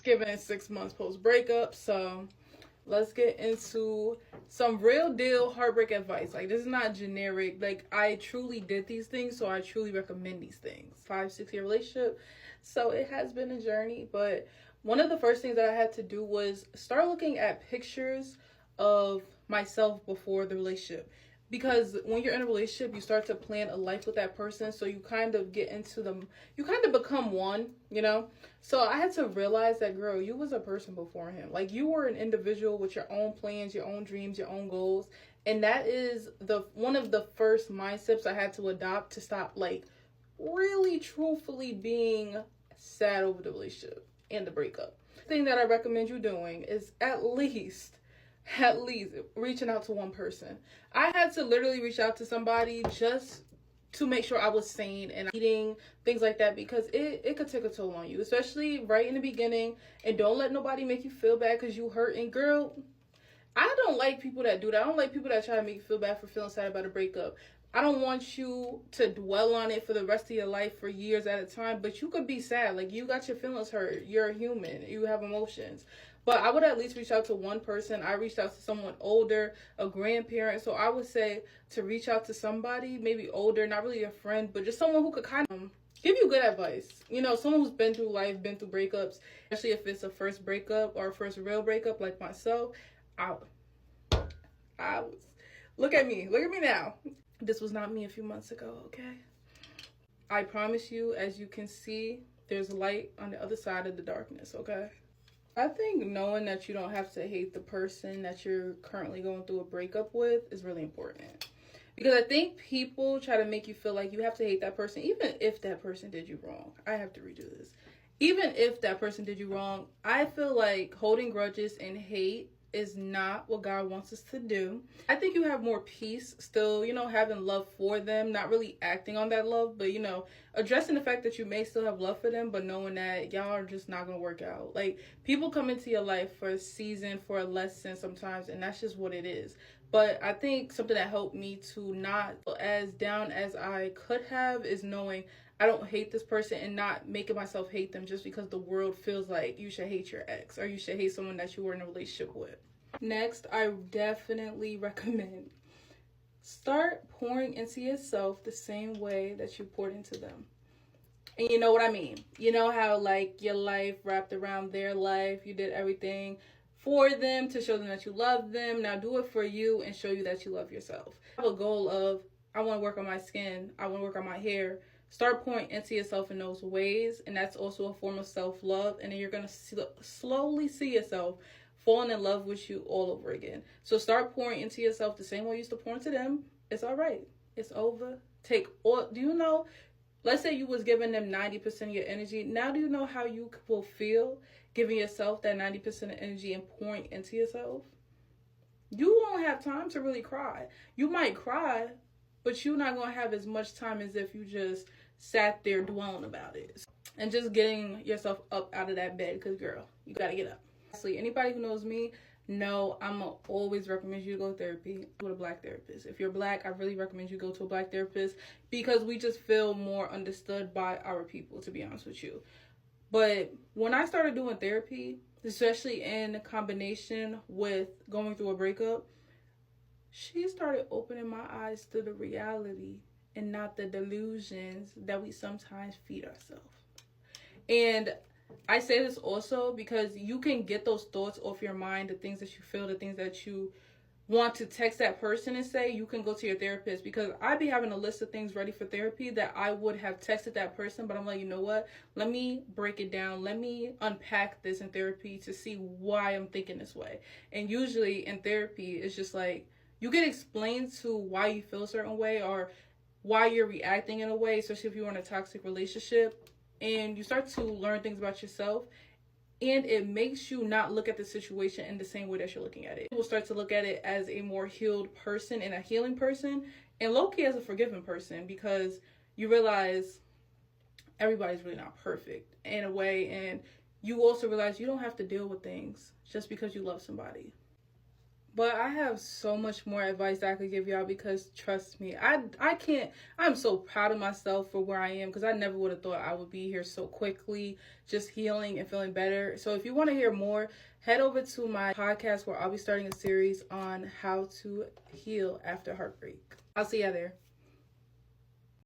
Thanksgiving, 6 months post breakup. So let's get into some real deal heartbreak advice. Like, this is not generic. Like, I truly did these things, so I truly recommend these things. 5-6 year relationship, so it has been a journey. But one of the first things that I had to do was start looking at pictures of myself before the relationship. Because when you're in a relationship, you start to plan a life with that person. So you kind of get into them, you kind of become one, you know? So I had to realize that, girl, you was a person before him. Like, you were an individual with your own plans, your own dreams, your own goals. And that is one of the first mindsets I had to adopt to stop, like, really truthfully being sad over the relationship and the breakup. The thing that I recommend you doing is at least reaching out to one person. I had to literally reach out to somebody just to make sure I was sane and eating, things like that, because it could take a toll on you, especially right in the beginning. And don't let nobody make you feel bad because you hurt. And girl, I don't like people that do that. I don't like people that try to make you feel bad for feeling sad about a breakup. I don't want you to dwell on it for the rest of your life for years at a time, but you could be sad. Like, you got your feelings hurt. You're a human. You have emotions. But I would at least reach out to one person. I reached out to someone older, a grandparent. So I would say to reach out to somebody, maybe older, not really a friend, but just someone who could kind of give you good advice. You know, someone who's been through life, been through breakups, especially if it's a first breakup or a first real breakup like myself. I was, look at me now. This was not me a few months ago, okay? I promise you, as you can see, there's light on the other side of the darkness, okay? I think knowing that you don't have to hate the person that you're currently going through a breakup with is really important. Because I think people try to make you feel like you have to hate that person, even if that person did you wrong. I have to redo this. Even if that person did you wrong, I feel like holding grudges and hate is not what God wants us to do. I think you have more peace still, you know, having love for them, not really acting on that love, but, you know, addressing the fact that you may still have love for them, but knowing that y'all are just not going to work out. Like, people come into your life for a season, for a lesson sometimes, and that's just what it is. But I think something that helped me to not feel as down as I could have is knowing I don't hate this person and not making myself hate them just because the world feels like you should hate your ex or you should hate someone that you were in a relationship with. Next, I definitely recommend start pouring into yourself the same way that you poured into them. And you know what I mean? You know how, like, your life wrapped around their life, you did everything for them to show them that you love them. Now do it for you and show you that you love yourself. I have a goal of, I want to work on my skin, I want to work on my hair. Start pouring into yourself in those ways, and that's also a form of self-love. And then you're going to slowly see yourself falling in love with you all over again. So start pouring into yourself the same way you used to pour into them. It's all right. It's over. Do you know, let's say you was giving them 90% of your energy. Now do you know how you will feel giving yourself that 90% of energy and pouring into yourself? You won't have time to really cry. You might cry, but you're not going to have as much time as if you just sat there dwelling about it. And just getting yourself up out of that bed, because, girl, you got to get up. Lastly, anybody who knows me know I'm going to always recommend you to go to therapy with a Black therapist. If you're Black, I really recommend you go to a Black therapist because we just feel more understood by our people, to be honest with you. But when I started doing therapy, especially in combination with going through a breakup, she started opening my eyes to the reality and not the delusions that we sometimes feed ourselves. And I say this also because you can get those thoughts off your mind, the things that you feel, the things that you want to text that person and say, you can go to your therapist. Because I be having a list of things ready for therapy that I would have texted that person, but I'm like, you know what? Let me break it down. Let me unpack this in therapy to see why I'm thinking this way. And usually in therapy, it's just like, you get explained to why you feel a certain way or why you're reacting in a way, especially if you're in a toxic relationship, and you start to learn things about yourself, and it makes you not look at the situation in the same way that you're looking at it. You will start to look at it as a more healed person and a healing person, and low-key as a forgiving person, because you realize everybody's really not perfect in a way, and you also realize you don't have to deal with things just because you love somebody. But I have so much more advice that I could give y'all, because trust me, I can't, I'm so proud of myself for where I am, because I never would have thought I would be here so quickly, just healing and feeling better. So if you want to hear more, head over to my podcast where I'll be starting a series on how to heal after heartbreak. I'll see ya there.